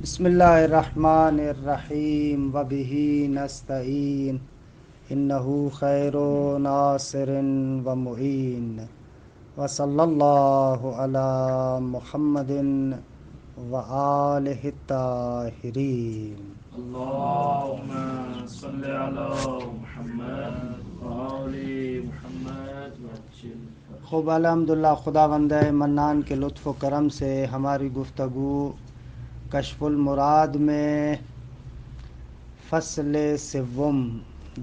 بسم اللہ الرحمن الرحیم وبہ نستعین انہ خیر ناصر و معین وصلی اللہ علی محمد وآلہ الطاہرین۔ اللهم صل على محمد وآل محمد وعجل خوب الحمدللہ، خداوند منان کے لطف و کرم سے ہماری گفتگو کشف المراد میں فصل سوم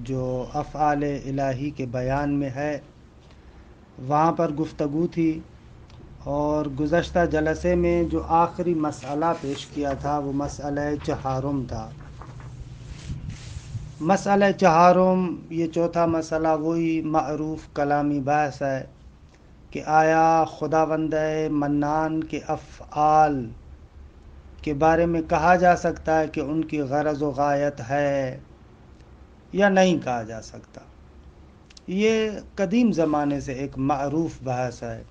جو افعال الہی کے بیان میں ہے وہاں پر گفتگو تھی، اور گزشتہ جلسے میں جو آخری مسئلہ پیش کیا تھا وہ مسئلہ چہارم تھا۔ مسئلہ چہارم، یہ چوتھا مسئلہ، وہی معروف کلامی بحث ہے کہ آیا خداوند منان کے افعال کے بارے میں کہا جا سکتا ہے کہ ان کی غرض و غایت ہے یا نہیں کہا جا سکتا۔ یہ قدیم زمانے سے ایک معروف بحث ہے۔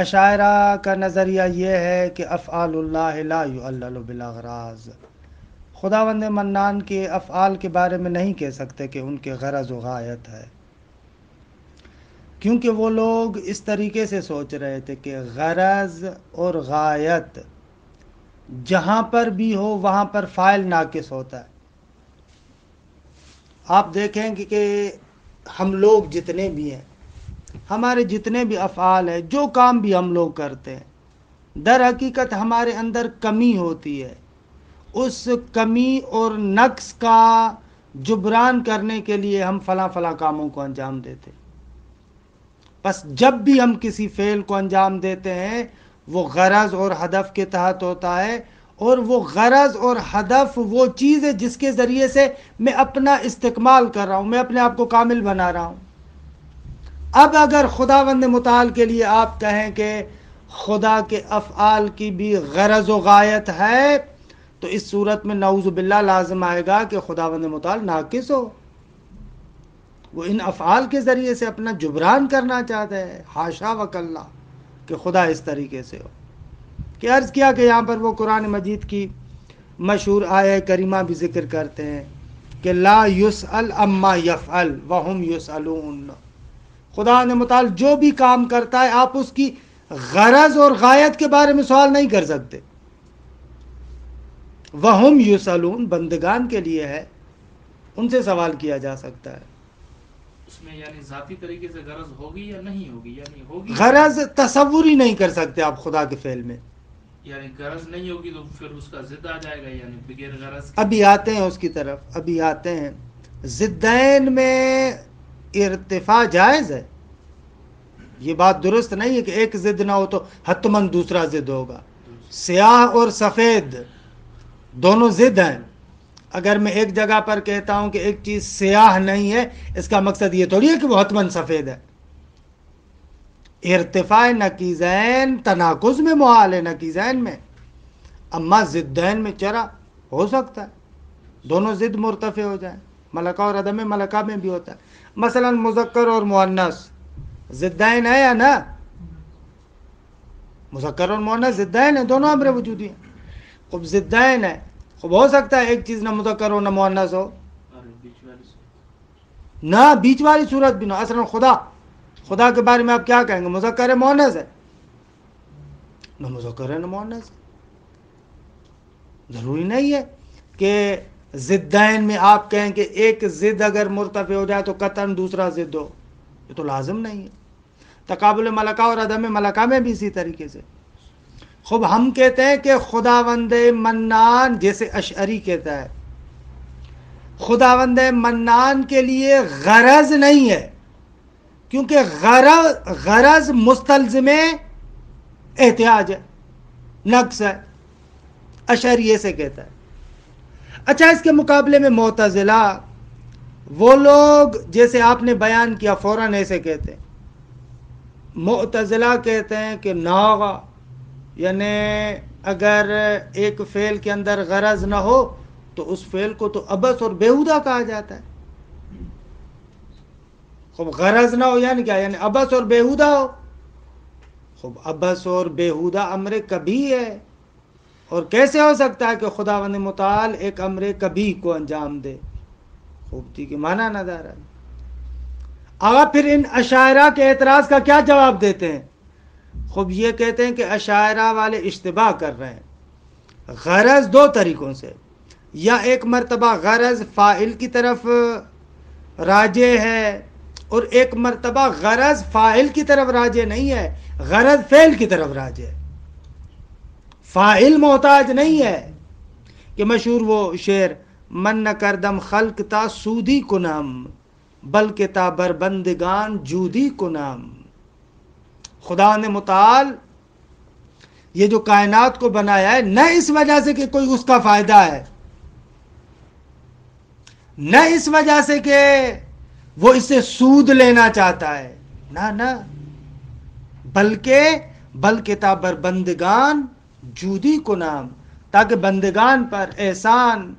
اشاعرہ کا نظریہ یہ ہے کہ افعال اللہ لا یعلل بالاغراض، خداوند منان کے افعال کے بارے میں نہیں کہہ سکتے کہ ان کے غرض و غایت ہے، کیونکہ وہ لوگ اس طریقے سے سوچ رہے تھے کہ غرض اور غایت جہاں پر بھی ہو وہاں پر فاعل ناقص ہوتا ہے۔ آپ دیکھیں کہ ہم لوگ جتنے بھی ہیں، ہمارے جتنے بھی افعال ہیں، جو کام بھی ہم لوگ کرتے ہیں، در حقیقت ہمارے اندر کمی ہوتی ہے۔ اس کمی اور نقص کا جبران کرنے کے لیے ہم فلاں فلاں کاموں کو انجام دیتے ہیں۔ بس جب بھی ہم کسی فعل کو انجام دیتے ہیں وہ غرض اور ہدف کے تحت ہوتا ہے، اور وہ غرض اور ہدف وہ چیز ہے جس کے ذریعے سے میں اپنا استکمال کر رہا ہوں، میں اپنے آپ کو کامل بنا رہا ہوں۔ اب اگر خداوند متعال کے لیے آپ کہیں کہ خدا کے افعال کی بھی غرض و غایت ہے، تو اس صورت میں نعوذ باللہ لازم آئے گا کہ خداوند متعال ناقص ہو، وہ ان افعال کے ذریعے سے اپنا جبران کرنا چاہتا ہے۔ حاشا وکلا کہ خدا اس طریقے سے ہو۔ کہ عرض کیا کہ یہاں پر وہ قرآن مجید کی مشہور آیہ کریمہ بھی ذکر کرتے ہیں کہ لا یسأل اما یفعل وہم یسألون، خدا نے متعال جو بھی کام کرتا ہے آپ اس کی غرض اور غایت کے بارے میں سوال نہیں کر سکتے۔ وہم یسألون بندگان کے لیے ہے، ان سے سوال کیا جا سکتا ہے۔ اس میں یعنی ذاتی طریقے سے غرض ہوگی یا نہیں ہوگی؟ یعنی ہوگی، غرض تصور ہی نہیں کر سکتے آپ خدا کے فعل میں۔ یعنی غرض نہیں ہوگی تو پھر اس کا ضد آ جائے گا، یعنی بغیر غرض کے۔ ابھی آتے ہیں اس کی طرف، ابھی آتے ہیں۔ ضدین میں ارتفاع جائز ہے، یہ بات درست نہیں ہے کہ ایک ضد نہ ہو تو حتماً دوسرا ضد ہوگا۔ سیاہ اور سفید دونوں ضد ہیں۔ اگر میں ایک جگہ پر کہتا ہوں کہ ایک چیز سیاہ نہیں ہے، اس کا مقصد یہ تھوڑی ہے کہ وہ حتماً سفید ہے۔ ارتفاع نقیضین تناقض میں محال ہے، نقیضین میں، اما ضدین میں چرا ہو سکتا ہے دونوں ضد مرتفع ہو جائیں۔ ملکہ اور عدم ملکہ میں بھی ہوتا ہے۔ مثلا مذکر اور مؤنث ضدین ہے یا نہ؟ مذکر اور مؤنث ضدین ہیں، دونوں امر وجودی ہیں۔ خوب ضدین ہے، خوب ہو سکتا ہے ایک چیز نہ مذکر ہو نہ مؤنث ہو، اور بیچ والی سے نہ بیچ والی صورت بھی نہ۔ اصلا خدا کے بارے میں آپ کیا کہیں گے؟ مذکر ہے مؤنث ہے؟ نہ مذکر ہے نہ مؤنث ہے۔ ضروری نہیں ہے کہ ضدین میں آپ کہیں کہ ایک ضد اگر مرتفع ہو جائے تو قطعاً دوسرا ضد ہو، یہ تو لازم نہیں ہے۔ تقابل ملکہ اور عدم ملکہ میں بھی اسی طریقے سے۔ خوب ہم کہتے ہیں کہ خداوند منان، جیسے اشعری کہتا ہے، خداوند منان کے لیے غرض نہیں ہے، کیونکہ غرض مستلزم احتیاج ہے، نقص ہے۔ اشعری سے کہتا ہے۔ اچھا، اس کے مقابلے میں معتزلہ، وہ لوگ جیسے آپ نے بیان کیا فوراً ایسے کہتے ہیں۔ معتزلہ کہتے ہیں کہ ناغا، یعنی اگر ایک فعل کے اندر غرض نہ ہو تو اس فعل کو تو عبث اور بیہودہ کہا جاتا ہے۔ خوب غرض نہ ہو یعنی کیا؟ یعنی عبث اور بیہودہ ہو۔ خوب عبث اور بیہودہ امر کبھی ہے، اور کیسے ہو سکتا ہے کہ خداوند متعال ایک امر کبھی کو انجام دے؟ خوبصورتی کے معنی نہ دار ہے۔ آگا پھر ان اشاعرہ کے اعتراض کا کیا جواب دیتے ہیں؟ خوب یہ کہتے ہیں کہ اشاعرہ والے اشتباہ کر رہے ہیں۔ غرض دو طریقوں سے، یا ایک مرتبہ غرض فاعل کی طرف راجع ہے، اور ایک مرتبہ غرض فاعل کی طرف راجع نہیں ہے، غرض فعل کی طرف راجع ہے۔ فاعل محتاج نہیں ہے، کہ مشہور وہ شعر، من نہ کردم خلق تا سودی کنم بلکہ تا بربندگان جودی کنم۔ خدا نے متعال یہ جو کائنات کو بنایا ہے، نہ اس وجہ سے کہ کوئی اس کا فائدہ ہے، نہ اس وجہ سے کہ وہ اس سے سود لینا چاہتا ہے، نہ بلکہ تا بربندگان جودی کنم، تاکہ بندگان پر احسان،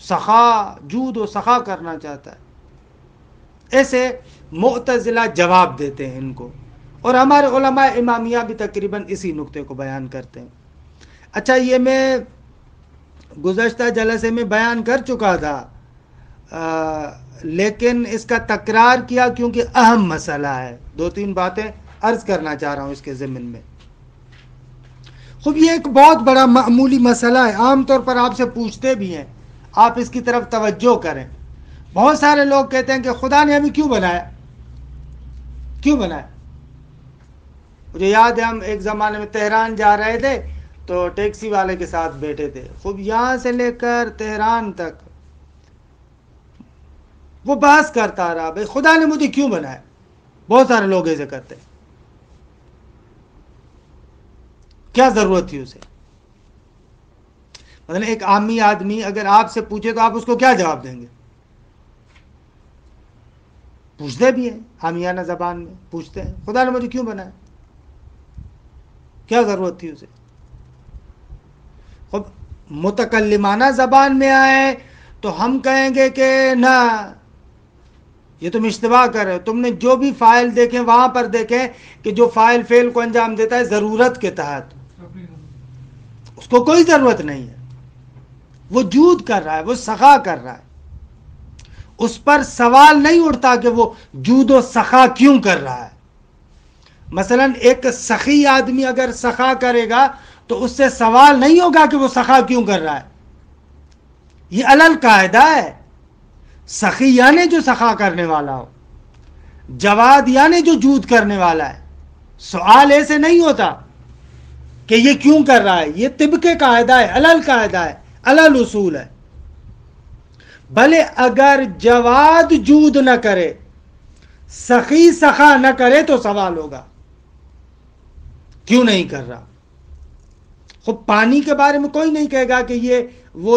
سخا، جود و سخا کرنا چاہتا ہے۔ ایسے معتزلہ جواب دیتے ہیں ان کو، اور ہمارے علماء امامیہ بھی تقریباً اسی نقطے کو بیان کرتے ہیں۔ اچھا، یہ میں گزشتہ جلسے میں بیان کر چکا تھا، لیکن اس کا تکرار کیا کیونکہ اہم مسئلہ ہے، دو تین باتیں عرض کرنا چاہ رہا ہوں اس کے ضمن میں۔ خوب یہ ایک بہت بڑا معمولی مسئلہ ہے، عام طور پر آپ سے پوچھتے بھی ہیں، آپ اس کی طرف توجہ کریں۔ بہت سارے لوگ کہتے ہیں کہ خدا نے ہمیں کیوں بنایا؟ مجھے یاد ہے، ہم ایک زمانے میں تہران جا رہے تھے تو ٹیکسی والے کے ساتھ بیٹھے تھے، خوب یہاں سے لے کر تہران تک وہ بحث کرتا رہا، بھائی خدا نے مجھے کیوں بنایا؟ بہت سارے لوگ ایسے کرتے ہیں، کیا ضرورت تھی اسے؟ مطلب ایک عامی آدمی اگر آپ سے پوچھے تو آپ اس کو کیا جواب دیں گے؟ پوچھتے بھی ہیں، عامیانہ زبان میں پوچھتے ہیں، خدا نے مجھے کیوں بنایا؟ کیا ضرورت تھی اسے؟ خب متکلمانہ زبان میں آئے تو ہم کہیں گے کہ نہ، یہ تم اشتباہ کر رہے ہو، تم نے جو بھی فاعل دیکھیں وہاں پر دیکھیں کہ جو فاعل فعل کو انجام دیتا ہے ضرورت کے تحت، اس کو کوئی ضرورت نہیں ہے، وہ جود کر رہا ہے، وہ سخا کر رہا ہے، اس پر سوال نہیں اٹھتا کہ وہ جود و سخا کیوں کر رہا ہے۔ مثلا ایک سخی آدمی اگر سخا کرے گا تو اس سے سوال نہیں ہوگا کہ وہ سخا کیوں کر رہا ہے، یہ علل قاعدہ ہے۔ سخی یعنی جو سخا کرنے والا ہو، جواد یعنی جو جود کرنے والا ہے۔ سوال ایسے نہیں ہوتا کہ یہ کیوں کر رہا ہے، یہ طب کے قاعدہ ہے، علل قاعدہ ہے، علل اصول ہے۔ بھلے اگر جواد جود نہ کرے، سخی سخا نہ کرے تو سوال ہوگا کیوں نہیں کر رہا۔ خود پانی کے بارے میں کوئی نہیں کہے گا کہ یہ وہ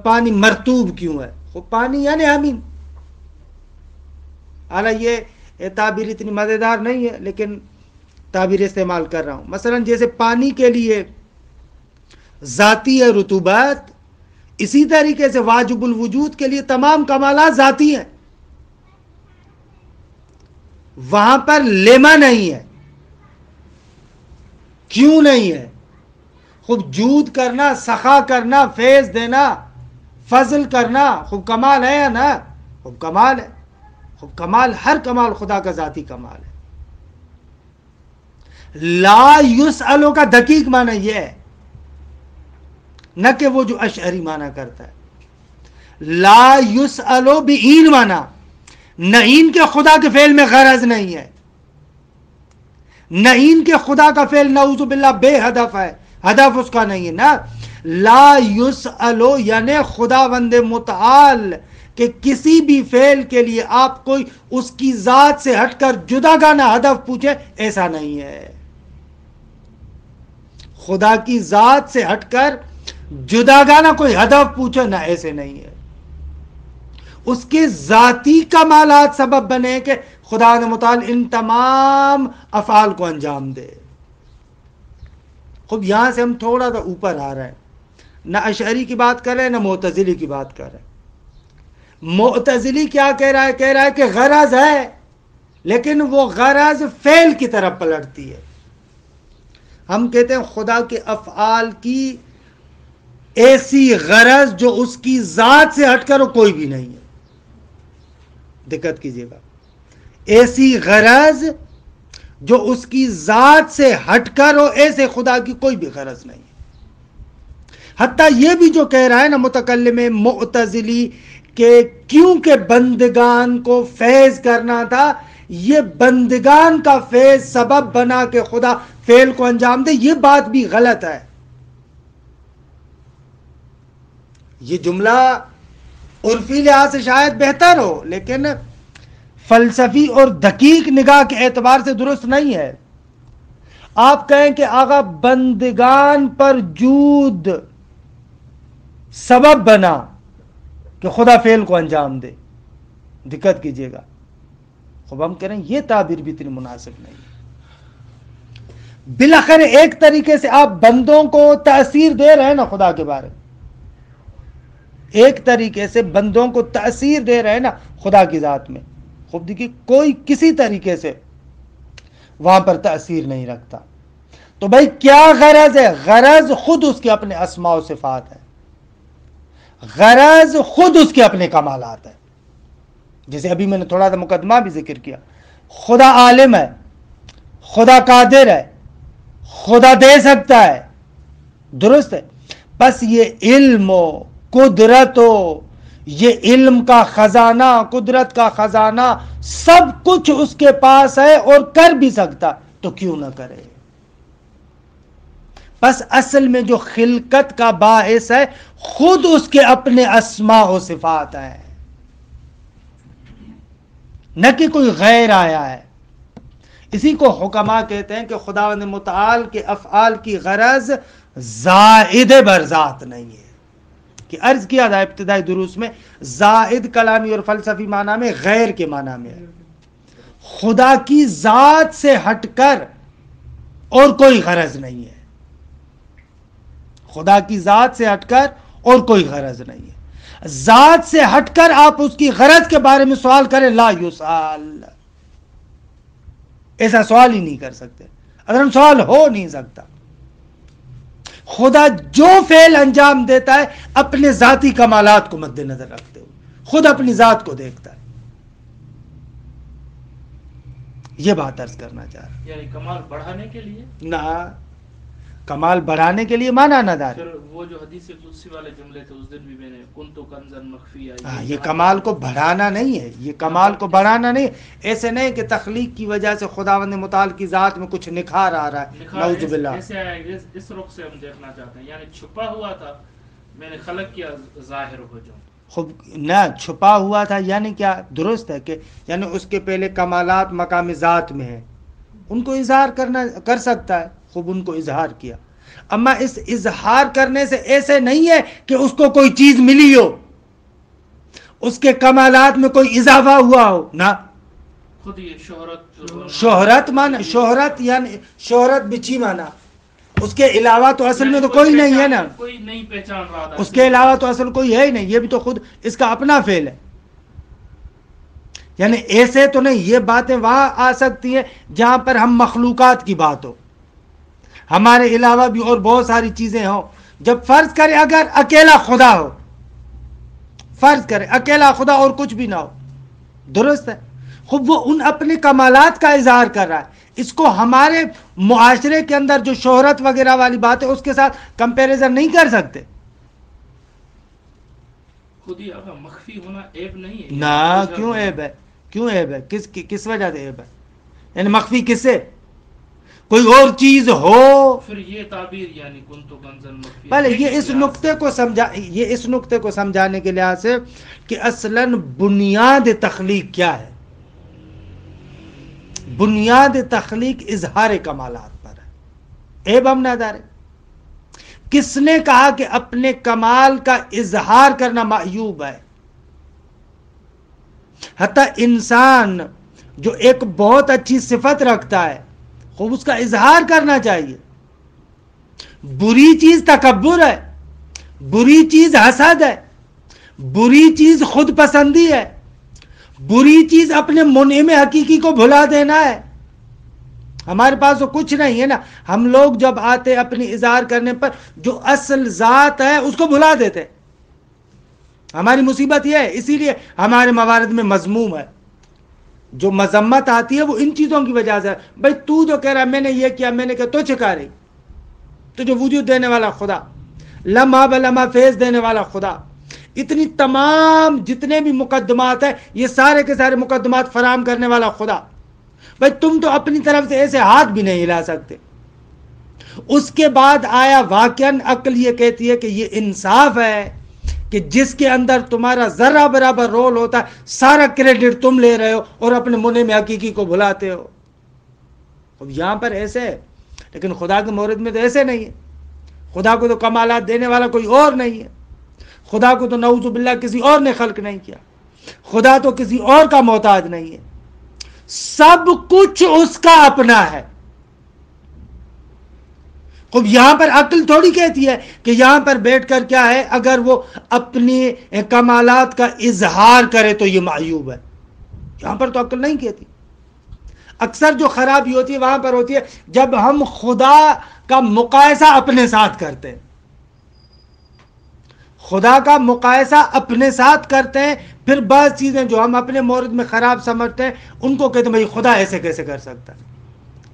پانی مرطوب کیوں ہے، خود پانی یعنی ہمین۔ حالانکہ یہ تعبیر اتنی مزیدار نہیں ہے لیکن تعبیر استعمال کر رہا ہوں۔ مثلا جیسے پانی کے لیے ذاتی ہے رطوبت، اسی طریقے سے واجب الوجود کے لیے تمام کمالات ذاتی ہیں، وہاں پر لیما نہیں ہے۔ کیوں نہیں ہے؟ خوب جود کرنا، سخا کرنا، فیض دینا، فضل کرنا خوب کمال ہے یا نا؟ خوب کمال ہے۔ خوب کمال، ہر کمال خدا کا ذاتی کمال ہے۔ لا یسألو کا دقیق معنی یہ ہے، نہ کہ وہ جو اشعری معنی کرتا ہے۔ لا یسألو بعین معنی، نعین کے خدا کے فعل میں غرض نہیں ہے، نعین کے خدا کا فعل نعوذ باللہ بے ہدف ہے، ہدف اس کا نہیں ہے نا۔ لا یسألو یعنی خداوند متعال کہ کسی بھی فعل کے لیے آپ کوئی اس کی ذات سے ہٹ کر جدا گانا ہدف پوچھے، ایسا نہیں ہے۔ خدا کی ذات سے ہٹ کر جدا گانا کوئی ہدف پوچھے نہ، ایسے نہیں ہے۔ اس کے ذاتی کمالات سبب بنے کہ خدا متعال ان تمام افعال کو انجام دے۔ خب یہاں سے ہم تھوڑا سا اوپر آ رہے ہیں، نہ اشعری کی بات کر رہے ہیں نہ معتزلی کی بات کر رہے ہیں۔ معتزلی کیا کہہ رہا ہے؟ کہہ رہا ہے کہ غرض ہے لیکن وہ غرض فعل کی طرف پلٹتی ہے، ہم کہتے ہیں خدا کے افعال کی ایسی غرض جو اس کی ذات سے ہٹ کر کوئی بھی نہیں ہے. دقت کیجیے گا، ایسی غرض جو اس کی ذات سے ہٹ کر ہو، ایسے خدا کی کوئی بھی غرض نہیں ہے. حتیٰ یہ بھی جو کہہ رہا ہے نا متکلم معتزلی کہ کیونکہ بندگان کو فیض کرنا تھا، یہ بندگان کا فیض سبب بنا کہ خدا فعل کو انجام دے، یہ بات بھی غلط ہے. یہ جملہ عرفی لحاظ سے شاید بہتر ہو، لیکن فلسفی اور دقیق نگاہ کے اعتبار سے درست نہیں ہے. آپ کہیں کہ آقا بندگان پر جود سبب بنا کہ خدا فعل کو انجام دے. دقت کیجیے گا، خوب ہم کہہ رہے ہیں یہ تعبیر بھی اتنی مناسب نہیں. بالاخر ایک طریقے سے آپ بندوں کو تاثیر دے رہے ہیں نا خدا کے بارے میں، ایک طریقے سے بندوں کو تاثیر دے رہے ہیں نا خدا کی ذات میں. خوب دیکھیے کوئی کسی طریقے سے وہاں پر تاثیر نہیں رکھتا. تو بھائی کیا غرض ہے؟ غرض خود اس کے اپنے اسماء و صفات ہے، غرض خود اس کے اپنے کمالات ہے. جیسے ابھی میں نے تھوڑا سا مقدمہ بھی ذکر کیا، خدا عالم ہے، خدا قادر ہے، خدا دے سکتا ہے، درست ہے. بس یہ علم و قدرت ہو، یہ علم کا خزانہ، قدرت کا خزانہ، سب کچھ اس کے پاس ہے اور کر بھی سکتا، تو کیوں نہ کرے. بس اصل میں جو خلقت کا باعث ہے خود اس کے اپنے اسماء و صفات ہیں، نہ کہ کوئی غیر آیا ہے. اسی کو حکماء کہتے ہیں کہ خداوند متعال کے افعال کی غرض زائد بر ذات نہیں ہے. کہ عرض کیا تھا ابتدائی دروس میں، زائد کلامی اور فلسفی معنی میں غیر کے معنی میں ہے. خدا کی ذات سے ہٹ کر اور کوئی غرض نہیں ہے، خدا کی ذات سے ہٹ کر اور کوئی غرض نہیں ہے. ذات سے ہٹ کر آپ اس کی غرض کے بارے میں سوال کریں، لا یسال، ایسا سوال ہی نہیں کر سکتے. اگر ہم سوال ہو نہیں سکتا. خدا جو فعل انجام دیتا ہے اپنے ذاتی کمالات کو مد نظر رکھتے ہوئے، خود اپنی ذات کو دیکھتا ہے. یہ بات عرض کرنا چاہ رہا ہوں. یعنی کمال بڑھانے کے لیے نہ، کمال بڑھانے کے لیے مانا نہ دار. پھر وہ جو حدیث قدسی والے جملے تھے اس دن بھی میں نے کنتو کنزن مخفی یہ کمال کو بڑھانا نہیں ہے، یہ کمال کو بڑھانا نہیں. ایسے نہیں کہ تخلیق کی وجہ سے خداوند متعال کی ذات میں کچھ نکھار آ رہا ہے، نعوذ باللہ. ایسے آیا اس رخ سے ہم دیکھنا چاہتے ہیں، یعنی چھپا ہوا تھا، میں نے خلق کیا ظاہر ہو جاؤں. خوب نہ چھپا ہوا تھا یعنی کیا؟ درست ہے کہ یعنی اس کے پہلے کمالات مقام ذات میں ہیں، ان کو اظہار کر سکتا ہے. خوب ان کو اظہار کیا. اما اس اظہار کرنے سے ایسے نہیں ہے کہ اس کو کوئی چیز ملی ہو، اس کے کمالات میں کوئی اضافہ ہوا ہو، نہ. خود یہ شہرت مانا، شہرت یعنی شہرت بچی مانا، اس کے علاوہ تو اصل میں تو کوئی نہیں ہے نا، کوئی نہیں پہچان رہا تھا، اس کے علاوہ تو اصل کوئی ہے ہی نہیں. یہ بھی تو خود اس کا اپنا فعل ہے. یعنی ایسے تو نہیں. یہ باتیں وہاں آ سکتی ہیں جہاں پر ہم مخلوقات کی بات ہو، ہمارے علاوہ بھی اور بہت ساری چیزیں ہوں. جب فرض کرے اگر اکیلا خدا ہو، فرض کرے اکیلا خدا اور کچھ بھی نہ ہو، درست ہے، خود وہ ان اپنے کمالات کا اظہار کر رہا ہے. اس کو ہمارے معاشرے کے اندر جو شہرت وغیرہ والی بات ہے اس کے ساتھ کمپیریزن نہیں کر سکتے. خود ہی مخفی ہونا عیب نہیں ہے. نہ، کیوں عیب ہے؟ کیوں عیب ہے؟ کس وجہ سے عیب ہے؟ یعنی مخفی کس سے؟ کوئی اور چیز ہو. پھر یہ تعبیر یعنی کنتو کنزن مخفی، پہلے یہ اس نقطے کو سمجھانے کے لحاظ سے کہ اصلاً بنیاد تخلیق کیا ہے. بنیاد تخلیق اظہار کمالات پر ہے. عیب ہم نہ دارے. کس نے کہا کہ اپنے کمال کا اظہار کرنا معیوب ہے؟ حتی انسان جو ایک بہت اچھی صفت رکھتا ہے خوب اس کا اظہار کرنا چاہیے. بری چیز تکبر ہے، بری چیز حسد ہے، بری چیز خود پسندی ہے، بری چیز اپنے منعم حقیقی کو بھلا دینا ہے. ہمارے پاس تو کچھ نہیں ہے نا. ہم لوگ جب آتے اپنی اظہار کرنے پر جو اصل ذات ہے اس کو بھلا دیتے. ہماری مصیبت یہ ہے، اسی لیے ہمارے موارد میں مذموم ہے. جو مذمت آتی ہے وہ ان چیزوں کی وجہ سے. بھائی تو جو کہہ رہا ہے میں نے یہ کیا، میں نے کہا تو چکا رہی. تو جو وجود دینے والا خدا، لمحہ بلمحہ فیض دینے والا خدا، اتنی تمام جتنے بھی مقدمات ہیں یہ سارے کے سارے مقدمات فراہم کرنے والا خدا. بھائی تم تو اپنی طرف سے ایسے ہاتھ بھی نہیں ہلا سکتے. اس کے بعد آیا واقعاً عقل یہ کہتی ہے کہ یہ انصاف ہے کہ جس کے اندر تمہارا ذرہ برابر رول ہوتا ہے سارا کریڈٹ تم لے رہے ہو اور اپنے منع میں حقیقی کو بھلاتے ہو. اب یہاں پر ایسے ہے، لیکن خدا کے مورد میں تو ایسے نہیں ہے. خدا کو تو کمالات دینے والا کوئی اور نہیں ہے. خدا کو تو نعوذ باللہ کسی اور نے خلق نہیں کیا. خدا تو کسی اور کا محتاج نہیں ہے. سب کچھ اس کا اپنا ہے. اب یہاں پر عقل تھوڑی کہتی ہے کہ یہاں پر بیٹھ کر کیا ہے اگر وہ اپنی کمالات کا اظہار کرے تو یہ معیوب ہے. یہاں پر تو عقل نہیں کہتی. اکثر جو خرابی ہوتی ہے وہاں پر ہوتی ہے جب ہم خدا کا مقایسہ اپنے ساتھ کرتے ہیں. خدا کا مقایسہ اپنے ساتھ کرتے ہیں، پھر بعض چیزیں جو ہم اپنے مورد میں خراب سمجھتے ہیں ان کو کہتے ہیں بھائی خدا ایسے کیسے کر سکتا ہے.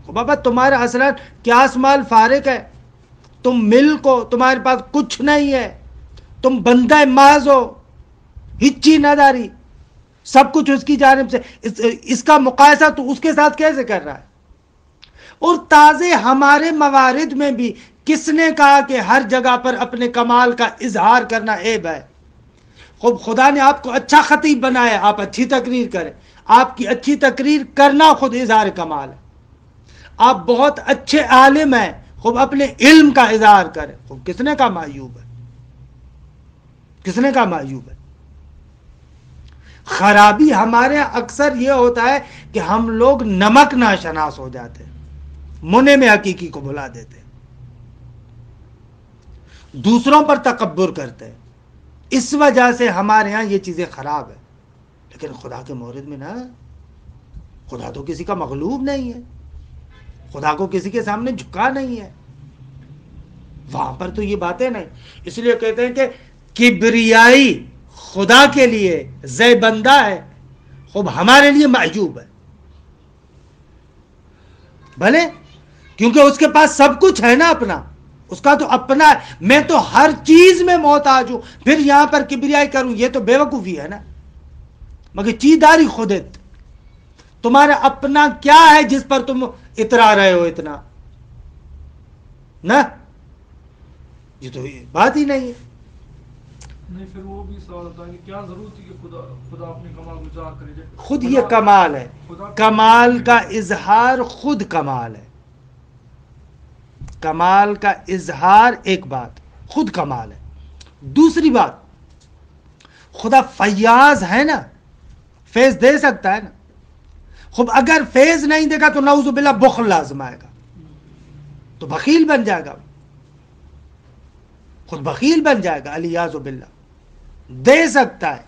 بابا تمہارا اصلاً کیا مال فارغ ہے، تم ملک ہو، تمہارے پاس کچھ نہیں ہے، تم بندہ محض ہو، ہچی نداری، سب کچھ اس کی جانب سے. اس کا مقایسہ تو اس کے ساتھ کیسے کر رہا ہے؟ اور تازے ہمارے موارد میں بھی کس نے کہا کہ ہر جگہ پر اپنے کمال کا اظہار کرنا عیب ہے؟ خود خدا نے آپ کو اچھا خطیب بنایا، آپ اچھی تقریر کریں. آپ کی اچھی تقریر کرنا خود اظہار کمال ہے. آپ بہت اچھے عالم ہیں، خوب اپنے علم کا اظہار کریں. خوب کس نے کہا معیوب ہے؟ کس نے کہا معیوب ہے؟ خرابی ہمارے اکثر یہ ہوتا ہے کہ ہم لوگ نمک ناشناس ہو جاتے ہیں، منع میں حقیقی کو بھلا دیتے ہیں، دوسروں پر تکبر کرتے ہیں. اس وجہ سے ہمارے ہاں یہ چیزیں خراب ہیں. لیکن خدا کے مورد میں نا، خدا تو کسی کا مغلوب نہیں ہے، خدا کو کسی کے سامنے جھکا نہیں ہے. وہاں پر تو یہ باتیں نہیں. اس لیے کہتے ہیں کہ کبریائی خدا کے لیے زے بندہ ہے، خوب ہمارے لیے معیوب ہے. بھلے کیونکہ اس کے پاس سب کچھ ہے نا اپنا، اس کا تو اپنا ہے. میں تو ہر چیز میں محتاج ہوں، پھر یہاں پر کبریائی کروں، یہ تو بے وقوفی ہے نا. مگر چیداری خودت، تمہارا اپنا کیا ہے جس پر تم اترا رہے ہو اتنا؟ نا یہ تو بات ہی نہیں ہے. نہیں پھر وہ بھی سوال ہوتا ہے کہ کیا ضرورت ہے کہ خدا اپنے کمال کو ظاہر کرے. خود یہ کمال ہے، کمال کا اظہار خود کمال ہے. کمال کا اظہار ایک بات خود کمال ہے. دوسری بات خدا فیاض ہے نا، فیض دے سکتا ہے نا. خب اگر فیض نہیں دے گا تو نعوذ باللہ بخل لازم آئے گا، تو بخیل بن جائے گا، خود بخیل بن جائے گا. الیاذ باللہ. دے سکتا ہے،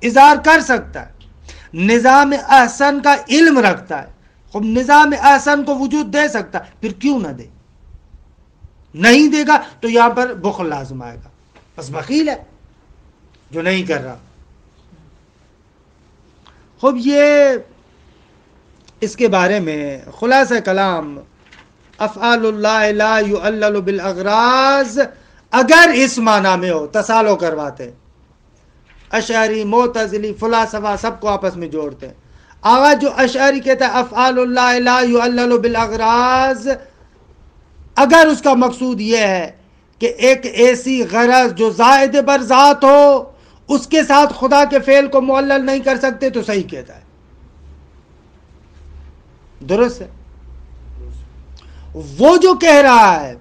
اظہار کر سکتا ہے، نظام احسن کا علم رکھتا ہے، خب نظام احسن کو وجود دے سکتا ہے، پھر کیوں نہ دے؟ نہیں دے گا تو یہاں پر بخل لازم آئے گا. بس بخیل ہے جو نہیں کر رہا. خب یہ اس کے بارے میں خلاصہ کلام افعال اللہ لا یعلل بالاغراض اگر اس معنی میں ہو، تسالو کرواتے اشعری معتزلی فلاسفہ سب کو آپس میں جوڑتے ہیں. آغا جو اشعری کہتا ہے افعال اللہ لا یعلل بالاغراض، اگر اس کا مقصود یہ ہے کہ ایک ایسی غرض جو زائد بر ذات ہو اس کے ساتھ خدا کے فعل کو معلل نہیں کر سکتے، تو صحیح کہتا ہے، درست ہے. وہ جو کہہ رہا ہے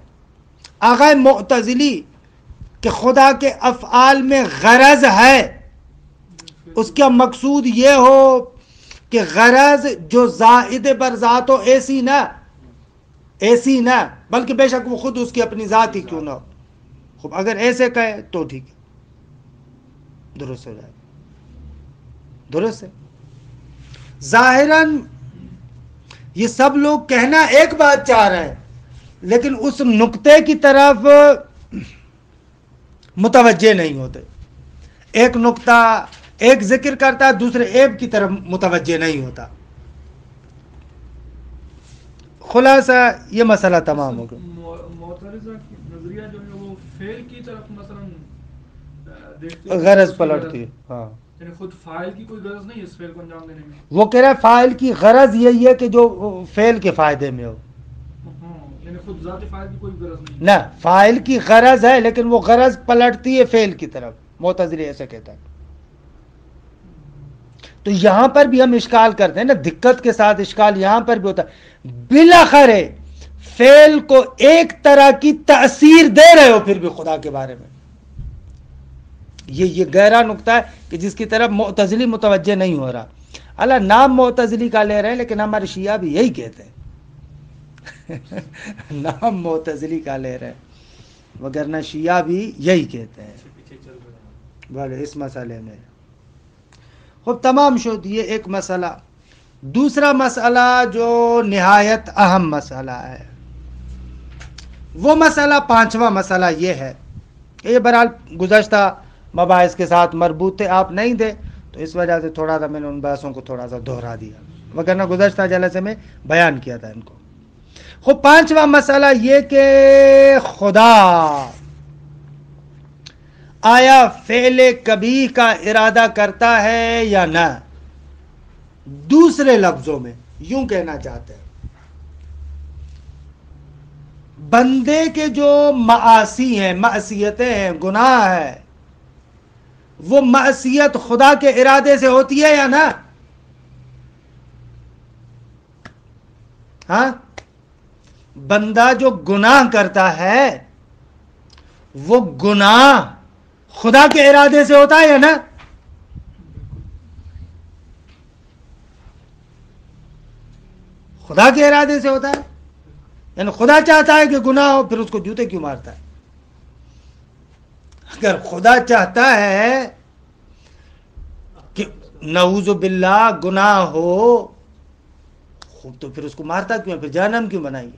آغا معتزلی کہ خدا کے افعال میں غرض ہے، اس کا مقصود یہ ہو کہ غرض جو زائد بر ذات ہو، ایسی نہ بلکہ بے شک وہ خود اس کی اپنی ذات ہی کیوں نہ ہو. خب اگر ایسے کہے تو ٹھیک ہے، درست ہو جائے، درست ہے. ظاہراً یہ سب لوگ کہنا ایک بات چاہ رہے ہیں لیکن اس نقطے کی طرف متوجہ نہیں ہوتے. ایک نقطہ ایک ذکر کرتا ہے، دوسرے عیب کی طرف متوجہ نہیں ہوتا. خلاصہ یہ مسئلہ تمام ہو گیا. معترضہ کی نظریہ جو ہے وہ فعل کی طرف مثلا دیکھتے ہیں، غرض پلٹتی ہے. ہاں یعنی خود فاعل کی کوئی غرض نہیں ہے اس فعل کو انجام دینے میں. وہ کہہ رہا ہے فاعل کی غرض یہی ہے کہ جو فعل کے فائدے میں ہو. یعنی خود ذات فاعل کی کوئی غرض نہیں. نہ، فاعل کی غرض ہے لیکن وہ غرض پلٹتی ہے فعل کی طرف. معتزلی ایسا کہتا ہے. تو یہاں پر بھی ہم اشکال کرتے ہیں نا، دقت کے ساتھ اشکال یہاں پر بھی ہوتا ہے. بالاخر فعل کو ایک طرح کی تأثیر دے رہے ہو پھر بھی خدا کے بارے میں. یہ گہرا نقطہ ہے کہ جس کی طرف معتزلی متوجہ نہیں ہو رہا. اللہ نام معتزلی کا لے رہے ہیں لیکن ہمارے شیعہ بھی یہی کہتے ہیں. نام معتزلی کا لے رہے ہیں وگرنہ شیعہ بھی یہی کہتے ہیں. بھلے اس مسئلے میں خب تمام شد. یہ ایک مسئلہ. دوسرا مسئلہ جو نہایت اہم مسئلہ ہے، وہ مسئلہ پانچواں مسئلہ یہ ہے. یہ بہرحال گزشتہ مباحث کے ساتھ مربوط تھے، آپ نہیں دے تو اس وجہ سے تھوڑا سا میں نے ان بحثوں کو تھوڑا سا دہرا دیا، وگرنہ گزشتہ جلسے میں بیان کیا تھا ان کو. خب پانچواں مسئلہ یہ کہ خدا آیا فعل کبیح کا ارادہ کرتا ہے یا نہ؟ دوسرے لفظوں میں یوں کہنا چاہتے ہیں بندے کے جو معاصی ہیں، معصیتیں ہیں، گناہ ہے، وہ معصیت خدا کے ارادے سے ہوتی ہے یا نہ؟ ہاں، بندہ جو گناہ کرتا ہے وہ گناہ خدا کے ارادے سے ہوتا ہے یا نہ؟ خدا کے ارادے سے ہوتا ہے. یعنی خدا چاہتا ہے کہ گناہ ہو، پھر اس کو جوتے کیوں مارتا ہے؟ اگر خدا چاہتا ہے کہ نعوذ باللہ گناہ ہو تو پھر اس کو مارتا کیوں ہے؟ پھر جہنم کیوں بنائیے؟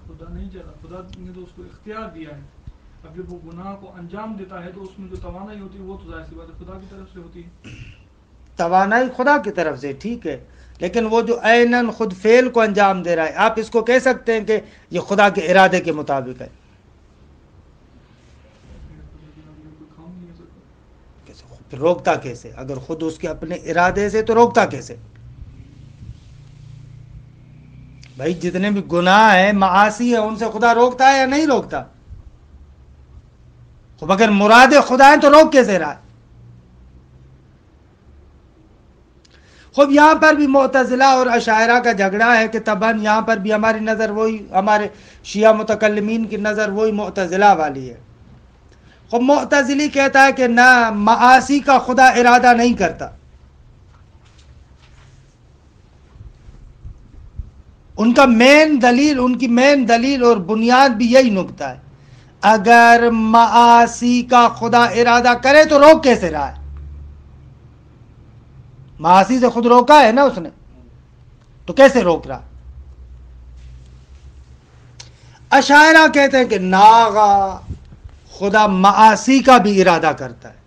خدا نہیں چاہتا، خدا نے تو اس کو اختیار دیا ہے. اب جب وہ گناہ کو انجام دیتا ہے تو اس میں جو توانائی ہوتی ہے وہ تو ظاہر سی بات ہے خدا کی طرف سے ہوتی ہے. توانائی خدا کی طرف سے ٹھیک ہے، لیکن وہ جو عیناً خود فعل کو انجام دے رہا ہے، آپ اس کو کہہ سکتے ہیں کہ یہ خدا کے ارادے کے مطابق ہے. پھر روکتا کیسے؟ اگر خود اس کے اپنے ارادے سے تو روکتا کیسے؟ بھائی جتنے بھی گناہ ہیں، معاصی ہیں، ان سے خدا روکتا ہے یا نہیں روکتا؟ خب اگر مراد خدا ہے تو روک کیسے رہا ہے؟ خب یہاں پر بھی معتزلہ اور اشاعرہ کا جھگڑا ہے کہ طبعاً یہاں پر بھی ہماری نظر وہی، ہمارے شیعہ متکلمین کی نظر وہی معتزلہ والی ہے. خب معتزلی کہتا ہے کہ نہ، معاصی کا خدا ارادہ نہیں کرتا. ان کا مین دلیل، ان کی مین دلیل اور بنیاد بھی یہی نقطہ ہے. اگر معاصی کا خدا ارادہ کرے تو روک کیسے رہا ہے؟ معاصی سے خود روکا ہے نا اس نے، تو کیسے روک رہا؟ اشاعرہ کہتے ہیں کہ ناغا خدا معاصی کا بھی ارادہ کرتا ہے.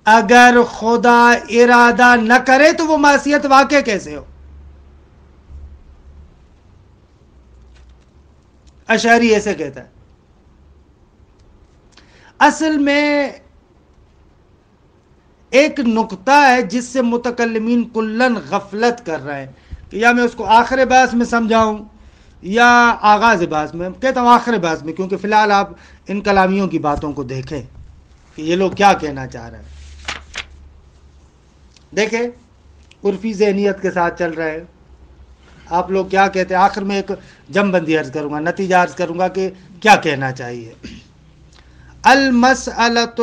اگر خدا ارادہ نہ کرے تو وہ معصیت واقع کیسے ہو؟ اشعری ایسے کہتا ہے. اصل میں ایک نقطہ ہے جس سے متکلمین کلن غفلت کر رہے ہیں کہ یا میں اس کو آخر بحث میں سمجھاؤں یا آغاز بحث میں. کہتا ہوں آخر بحث میں، کیونکہ فی الحال آپ ان کلامیوں کی باتوں کو دیکھیں کہ یہ لوگ کیا کہنا چاہ رہے ہیں. دیکھیں عرفی ذہنیت کے ساتھ چل رہے ہیں. آپ لوگ کیا کہتے ہیں؟ آخر میں ایک جم بندی عرض کروں گا، نتیجہ عرض کروں گا کہ کیا کہنا چاہیے. المسألۃ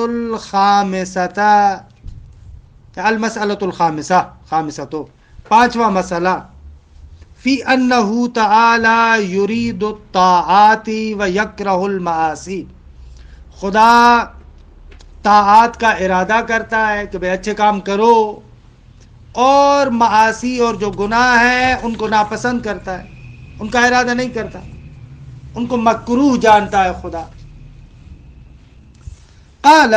الخامسہ پانچواں مسئلہ فی انہ تعالی یرید الطاعات و یکرہ المعاصی. خدا طاعات کا ارادہ کرتا ہے کہ بھئی اچھے کام کرو، اور معاصی اور جو گناہ ہیں ان کو ناپسند کرتا ہے، ان کا ارادہ نہیں کرتا، ان کو مکروہ جانتا ہے خدا۔ قال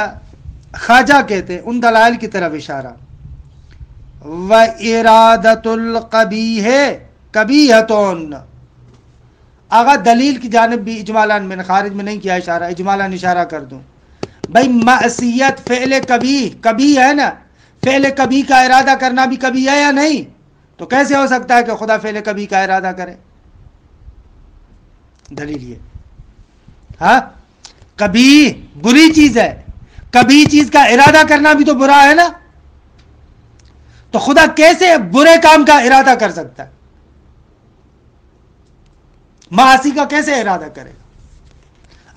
خواجہ کہتے ان دلائل کی طرف اشارہ، وَإِرَادَةُ الْقَبِيحِ قَبِیحَةٌ، آغا دلیل کی جانب بھی اجمالاً میں نے خارج میں نہیں کیا اشارہ، اجمالاً اشارہ کر دوں بھائی، معصیت فعل کبھی ہے نا، فعل کبھی کا ارادہ کرنا بھی کبھی ہے یا نہیں؟ تو کیسے ہو سکتا ہے کہ خدا فعل کبھی کا ارادہ کرے؟ دلیل یہ، ہاں کبھی بری چیز ہے، کبھی چیز کا ارادہ کرنا بھی تو برا ہے نا، تو خدا کیسے برے کام کا ارادہ کر سکتا ہے؟ معاصی کا کیسے ارادہ کرے گا؟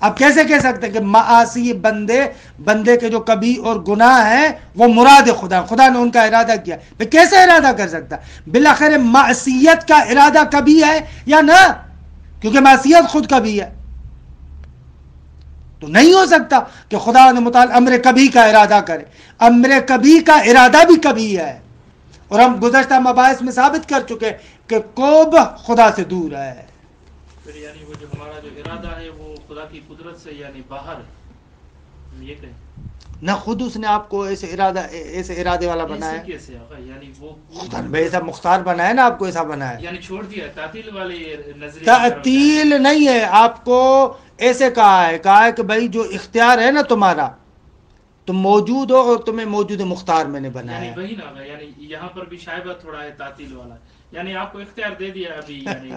آپ کیسے کہہ سکتے ہیں کہ معاصی بندے کے جو کبھی اور گناہ ہیں وہ مراد خدا نے ان کا ارادہ کیا؟ پھر کیسے ارادہ کر سکتا ہے؟ بالآخر معصیت کا ارادہ کبھی ہے یا نہ؟ کیونکہ معصیت خود کبھی ہے، تو نہیں ہو سکتا کہ خدا نے متعال امر کبھی کا ارادہ کرے۔ امر کبھی کا ارادہ بھی کبھی ہے، اور ہم گزشتہ مباحث میں ثابت کر چکے کہ کوب خدا سے دور ہے۔ پھر یعنی وہ جو ہمارا جو ارادہ ہے وہ خدا کی قدرت سے یعنی باہر ہے، ہم یہ کہیں نہ خود اس نے آپ کو ایسے ارادے والا بنایا، ایسے کیسے آقا؟ یعنی وہ خدا نے ایسا مختار بنایا نا، آپ کو ایسا بنایا، یعنی چھوڑ دیا تعطیل والے نظریے تعطیل نہیں ہے، آپ کو ایسے کہا ہے کہ بھائی جو اختیار ہے نا تمہارا، تم موجود ہو اور تمہیں موجود مختار میں نے بنایا یعنی ہے۔ وہی نا، یعنی یہاں پر بھی شائبہ تھوڑا ہے تعطیل والا، یعنی آپ کو اختیار دے دیا ابھی، یعنی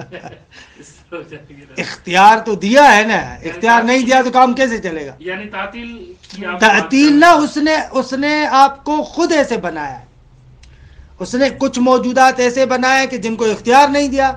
اس طرح ہو جائے گی نا۔ اختیار تو دیا ہے نا، اختیار نہیں دیا تو کام کیسے چلے گا؟ یعنی تعطیل کی آپ تعطیل نہ، اس نے آپ کو خود ایسے بنایا ہے، اس نے کچھ موجودات ایسے بنایا کہ جن کو اختیار نہیں دیا،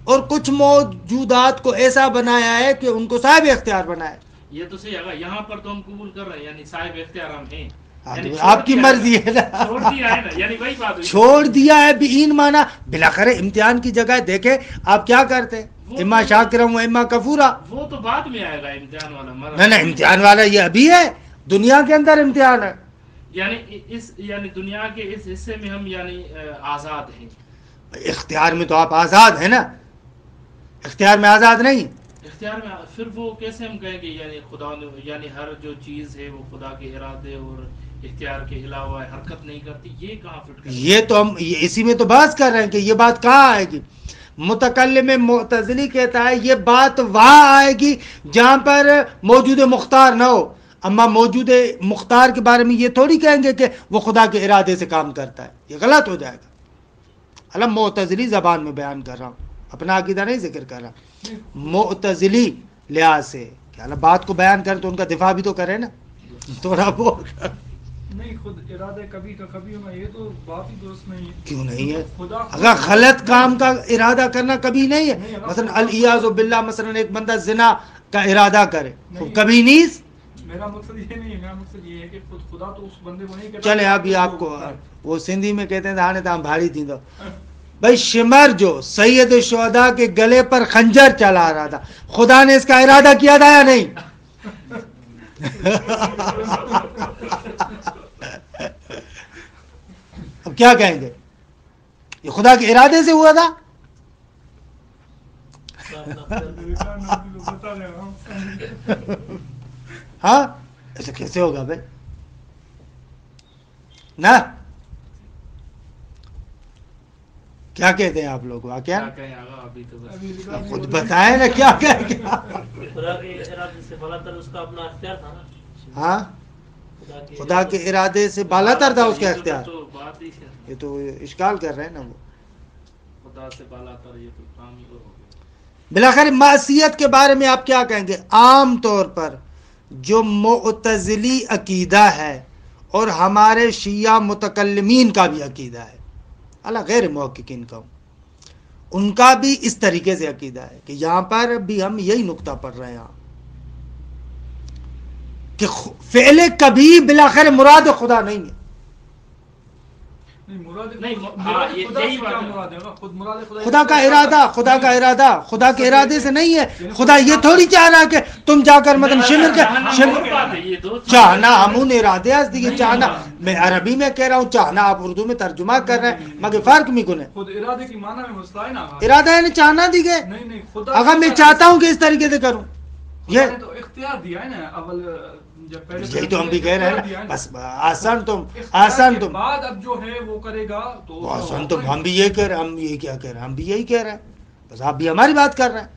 اور کچھ موجودات کو ایسا بنایا ہے کہ ان کو صاحب اختیار بنایا۔ یہ تو صحیح ہے، یہاں پر تو ہم قبول کر رہے ہیں، یعنی صاحب اختیار ہم ہیں، یعنی آپ کی مرضی ہے نا، چھوڑ دیا ہے نا، یعنی وہی بات ہوئی، چھوڑ دیا ہے بین مانا بلاخر امتحان کی جگہ دیکھیں آپ کیا کرتے ہیں، اما شاکرم و اما کفورا۔ وہ تو بعد میں آئے گا امتحان والا، نہ امتحان والا یہ ابھی ہے، دنیا کے اندر امتحان ہے، یعنی دنیا کے اس حصے میں ہم یعنی آزاد ہیں، اختیار میں تو آپ آزاد ہیں نا، اختیار میں آزاد نہیں۔ اختیار میں پھر وہ کیسے ہم کہیں کہ یعنی خدا نے یعنی ہر جو چیز ہے وہ خدا کے ارادے اور اختیار کے علاوہ حرکت نہیں کرتی، یہ کہاں فٹ کرتی؟ یہ تو ہم اسی میں تو بحث کر رہے ہیں کہ یہ بات کہاں آئے گی۔ متکلم معتزلی کہتا ہے یہ بات وہاں آئے گی جہاں پر موجود مختار نہ ہو، اما موجود مختار کے بارے میں یہ تھوڑی کہیں گے کہ وہ خدا کے ارادے سے کام کرتا ہے، یہ غلط ہو جائے گا۔ اللہ معتزلی زبان میں بیان کر رہا ہوں، اپنا عقیدہ نہیں ذکر کر رہا، معتزلی لحاظ سے کہ اللہ بات کو بیان کرے تو ان کا دفاع بھی تو کرے نا تھوڑا بہت۔ نہیں، خود ارادہ کبھی کا کبھی ہونا یہ تو بات ہی درست نہیں ہے۔ کیوں نہیں ہے؟ خدا اگر غلط کام کا ارادہ کرنا کبھی نہیں ہے، مثلا الیاذ باللہ، مثلا ایک بندہ زنا کا ارادہ کرے تو کبھی نہیں۔ میرا مقصد یہ نہیں ہے، میرا مقصد یہ ہے کہ خدا تو اس بندے کو نہیں کہتا۔ چلے ابھی آپ کو وہ سندھی میں کہتے ہیں دھانے تاں بھاڑی تھی دو بھائی، شمر جو سید الشہداء کے گلے پر خنجر چلا رہا تھا، خدا نے اس کا ارادہ کیا تھا یا نہیں؟ اب کیا کہیں گے، یہ خدا کے ارادے سے ہوا تھا؟ ہاں ایسا کیسے ہوگا بھائی؟ نہ کیا کہتے ہیں آپ لوگ؟ کیا کہیں آگا ابھی تو بس خود بتائیں نا کیا کہیں گے؟ خدا کے ارادے سے بالا تر اس کا اپنا اختیار تھا نا۔ ہاں خدا کے ارادے سے بالا تر تھا اس کا اختیار، تو بات ہی ہے، یہ تو اشکال کر رہے ہیں نا وہ۔ خدا سے بالا تر یہ تو کام ہی ہو گیا۔ بلاخر معصیت کے بارے میں آپ کیا کہیں گے؟ عام طور پر جو معتزلی عقیدہ ہے اور ہمارے شیعہ متکلمین کا بھی عقیدہ ہے، اللہ غیر محققین کا ہوں، ان کا بھی اس طریقے سے عقیدہ ہے کہ یہاں پر بھی ہم یہی نقطہ پڑھ رہے ہیں کہ فعل کبھی بلاخر مراد خدا نہیں ہے، نہیں مراد نہیں، مراد یہ- خدا یہی سے بات کیا ہے۔ مراد ہے؟ خود مراد خدا کا ارادہ، خدا کا ارادہ خدا کے ارادے سے نہیں ہے. خدا یہ تھوڑی چاہ رہا کہ تم جا کر مطلب شمر کے بات ہے، یہ دو چاہنا ہمون ارادے از دیگه چاہنا. میں عربی میں کہہ رہا ہوں چاہنا، آپ اردو میں ترجمہ کر رہے ہیں مگر فرق میکنه. خود ارادے کی معنی میں مسئلہ ہے نا. ارادہ یعنی چاہنا دیگه. نہیں نہیں خدا اگر میں چاہتا ہوں کہ اس طریقے سے کروں، خدا یہ نے تو اختیار دیا ہے نا اول جب پہلے یہی تو ہم بھی کہہ رہے ہیں نا. بس آسان تم اختیار آسان کے تم بعد اب جو ہے وہ کرے گا تو آسان تم. ہم بھی یہی کہہ رہے ہیں، ہم یہ کیا کہہ رہے ہیں، ہم بھی یہی کہہ رہے ہیں. بس آپ بھی ہماری بات کر رہے ہیں،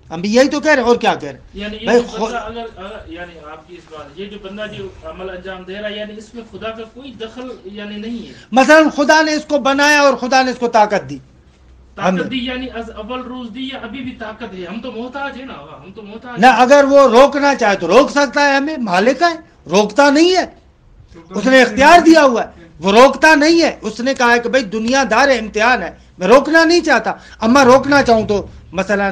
ہم بھی یہی تو کہہ رہے ہیں. اور کیا کہہ رہے ہیں یعنی یہ بھائی جو بندہ اگر یعنی آپ کی اس بات، یہ جو بندہ جو عمل انجام دے رہا ہے یعنی اس میں خدا کا کوئی دخل یعنی نہیں ہے. مثلا خدا نے اس کو بنایا اور خدا نے اس کو طاقت دی. طاقت دی یعنی از اول روز دی یا ابھی بھی طاقت ہے؟ ہم تو محتاج ہیں نا، ہم تو محتاج نہ اگر وہ روکنا چاہے تو روک سکتا ہے، ہمیں مالک ہے، روکتا نہیں ہے. اس نے اختیار دیا ہوا ہے، وہ روکتا نہیں ہے. اس نے کہا ہے کہ بھائی دنیا دار امتحان ہے، میں روکنا نہیں چاہتا. اما روکنا چاہوں تو مثلا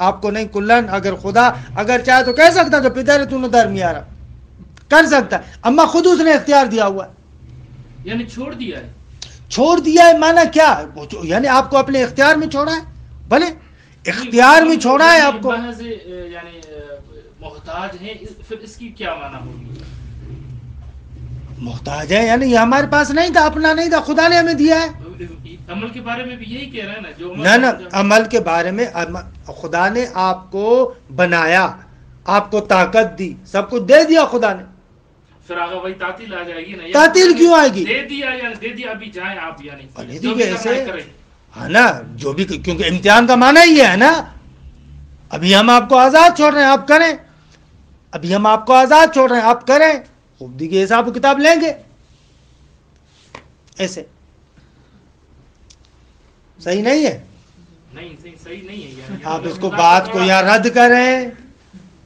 آپ کو نہیں کلن اگر خدا اگر چاہے تو کہہ سکتا کہ پدر تو در میارا کر سکتا ہے. اما خود اس نے اختیار دیا ہوا ہے. یعنی چھوڑ دیا ہے. چھوڑ دیا ہے مانا کیا؟ یعنی آپ کو اپنے اختیار میں چھوڑا ہے. بھلے اختیار میں چھوڑا ہے آپ کو. محض یعنی محتاج ہیں، پھر اس کی کیا معنی ہوگی؟ محتاج ہے یعنی یہ ہمارے پاس نہیں تھا، اپنا نہیں تھا، خدا نے ہمیں دیا ہے. عمل کے بارے میں بھی یہی کہہ رہے ہیں نا جو نہ عمل کے بارے میں خدا نے آپ کو بنایا، آپ کو طاقت دی، سب کچھ دے دیا خدا نے. پھر آگے وہی تعطیل آ جائے گی نا. تعطیل کیوں آئے گی؟ دے دیا یعنی دے دیا ابھی جائیں آپ یعنی جو بھی ایسے کریں. ہے نا جو بھی، کیونکہ امتحان کا معنی یہ ہے نا. ابھی ہم آپ کو آزاد چھوڑ رہے ہیں، آپ کریں. ابھی ہم آپ کو آزاد چھوڑ رہے ہیں، آپ کریں. خوب دیکھیے حساب و کتاب لیں گے ایسے. صحیح نہیں ہے. نہیں صحیح نہیں ہے یعنی آپ اس کو بات کو یا رد کریں.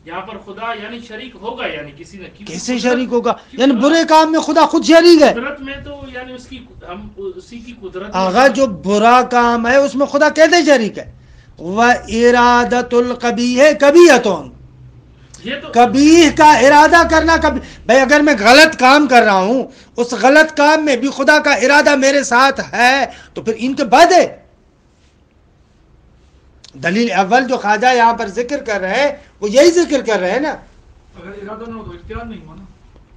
یہاں پر خدا یعنی شریک ہوگا یعنی کسی نہ کیسے شریک ہوگا؟ یعنی برے کام میں خدا خود شریک ہے. قدرت میں تو یعنی اس کی ہم اسی کی قدرت آغا جو برا کام ہے اس میں خدا کیسے شریک ہے؟ وَإِرَادَةُ الْقَبِيحِ قَبِيحَةٌ. یہ تو قبیح کا ارادہ کرنا کبھی. بھائی اگر میں غلط کام کر رہا ہوں، اس غلط کام میں بھی خدا کا ارادہ میرے ساتھ ہے تو پھر ان کے بعد ہے. دلیل اول جو خواجہ یہاں پر ذکر کر رہے ہیں وہ یہی ذکر کر رہے ہیں نا. اگر ارادہ نہ ہو تو اختیار نہیں ہوا نا.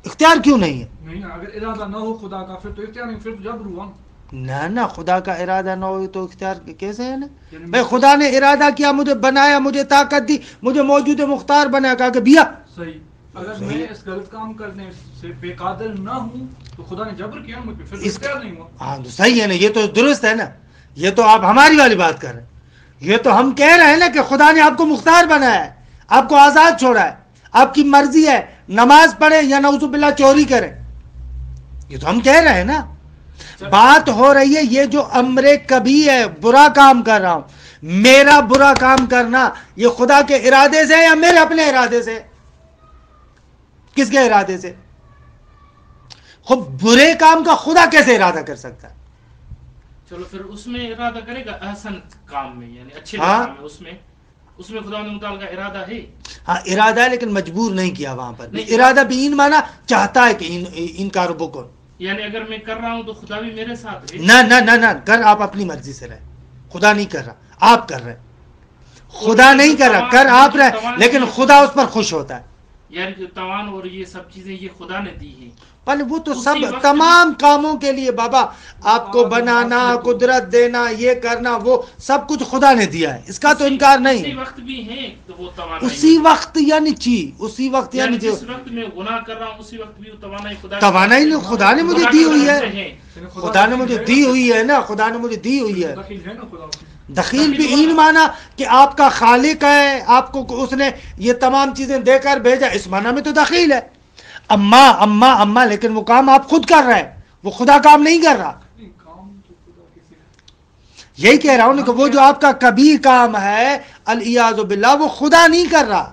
اختیار کیوں نہیں ہے؟ نہیں اگر ارادہ نہ ہو خدا کا پھر تو اختیار نہیں، پھر تو جبر ہوا. نہ خدا کا ارادہ نہ ہو تو اختیار کیسے ہے نا؟ بھائی خدا نے ارادہ کیا، مجھے بنایا، مجھے طاقت دی، مجھے موجود مختار بنایا، کہا کہ بیا. صحیح. اگر میں اس غلط کام کرنے سے بے قادر نہ ہوں تو خدا نے جبر کیا مجھ پہ، پھر تو اختیار نہیں ہوا. ہاں تو صحیح ہے نا، یہ تو درست ہے نا. یہ تو آپ ہماری والی بات کر رہے ہیں. یہ تو ہم کہہ رہے ہیں نا کہ خدا نے آپ کو مختار بنایا ہے، آپ کو آزاد چھوڑا ہے، آپ کی مرضی ہے نماز پڑھیں یا نعوذ باللہ چوری کریں. یہ تو ہم کہہ رہے ہیں نا. بات ہو رہی ہے یہ جو امر کبھی ہے، برا کام کر رہا ہوں، میرا برا کام کرنا یہ خدا کے ارادے سے یا میرے اپنے ارادے سے؟ کس کے ارادے سے؟ خود برے کام کا خدا کیسے ارادہ کر سکتا ہے؟ چلو پھر اس میں ارادہ کرے گا احسن کام میں یعنی اچھے ہاں. کام میں اس میں خدا متعال کا ارادہ ہے. ہاں ارادہ ہے لیکن مجبور نہیں کیا وہاں پر. ارادہ بھی ان مانا چاہتا ہے کہ ان کارو بکن. یعنی اگر میں کر رہا ہوں تو خدا بھی میرے ساتھ ہے. نہ کر آپ اپنی مرضی سے رہے. خدا نہیں کر رہا، آپ کر رہے. خدا نہیں کر رہا، کر آپ رہے، لیکن خدا اس پر خوش ہوتا ہے. یعنی جو توان اور یہ سب چیزیں یہ خدا نے دی ہیں. پہلے وہ تو سب تمام کاموں کے لیے بابا، آپ کو بنانا، قدرت دینا، یہ کرنا، وہ سب کچھ خدا نے دیا ہے، اس کا تو انکار نہیں. اسی وقت بھی ہیں تو وہ توانائی اسی وقت یعنی اسی وقت یعنی یعنی جس وقت میں گناہ کر رہا ہوں اسی وقت بھی وہ توانائی خدا نے مجھے دی ہوئی ہے. خدا خدا نے مجھے دی ہوئی ہے نا، خدا نے مجھے دی ہوئی ہے. دخیل ہے نا خدا اس میں. دخیل بھی این مانا کہ آپ کا خالق ہے، آپ کو اس نے یہ تمام چیزیں دے کر بھیجا، اس معنی میں تو دخیل ہے. اما لیکن وہ کام آپ خود کر رہے ہیں، وہ خدا کام نہیں کر رہا. کام تو خدا کسی. یہی کہہ رہا ہوں نا کہ وہ جو آپ کا کبھی کام ہے الیاذ باللہ وہ خدا نہیں کر رہا،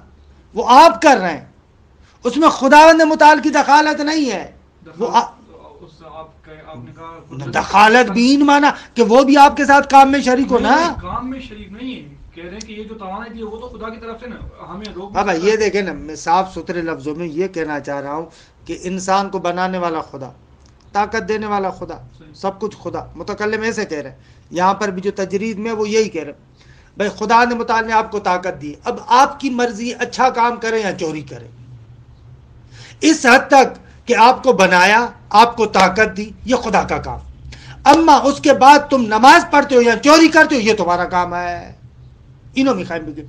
وہ آپ کر رہے ہیں. اس میں خداوند متعال کی دخالت نہیں ہے. وہ دخالت بھی ان مانا کہ وہ بھی آپ کے ساتھ کام میں شریک ہو نا. کام میں شریک نہیں ہے، کہہ رہے ہیں کہ یہ جو توانائی دی ہے وہ تو خدا کی طرف سے نا. ہمیں لوگ بابا یہ دیکھیں نا، میں صاف ستھرے لفظوں میں یہ کہنا چاہ رہا ہوں کہ انسان کو بنانے والا خدا، طاقت دینے والا خدا، سب کچھ خدا. متکلم ایسے کہہ رہے ہیں، یہاں پر بھی جو تجرید میں وہ یہی کہہ رہے ہیں، بھائی خدا نے متعال نے آپ کو طاقت دی، اب آپ کی مرضی اچھا کام کریں یا چوری کریں. اس حد تک کہ آپ کو بنایا، آپ کو طاقت دی، یہ خدا کا کام. اما اس کے بعد تم نماز پڑھتے ہو یا چوری کرتے ہو، یہ تمہارا کام ہے. انہوں میں خائم بھی،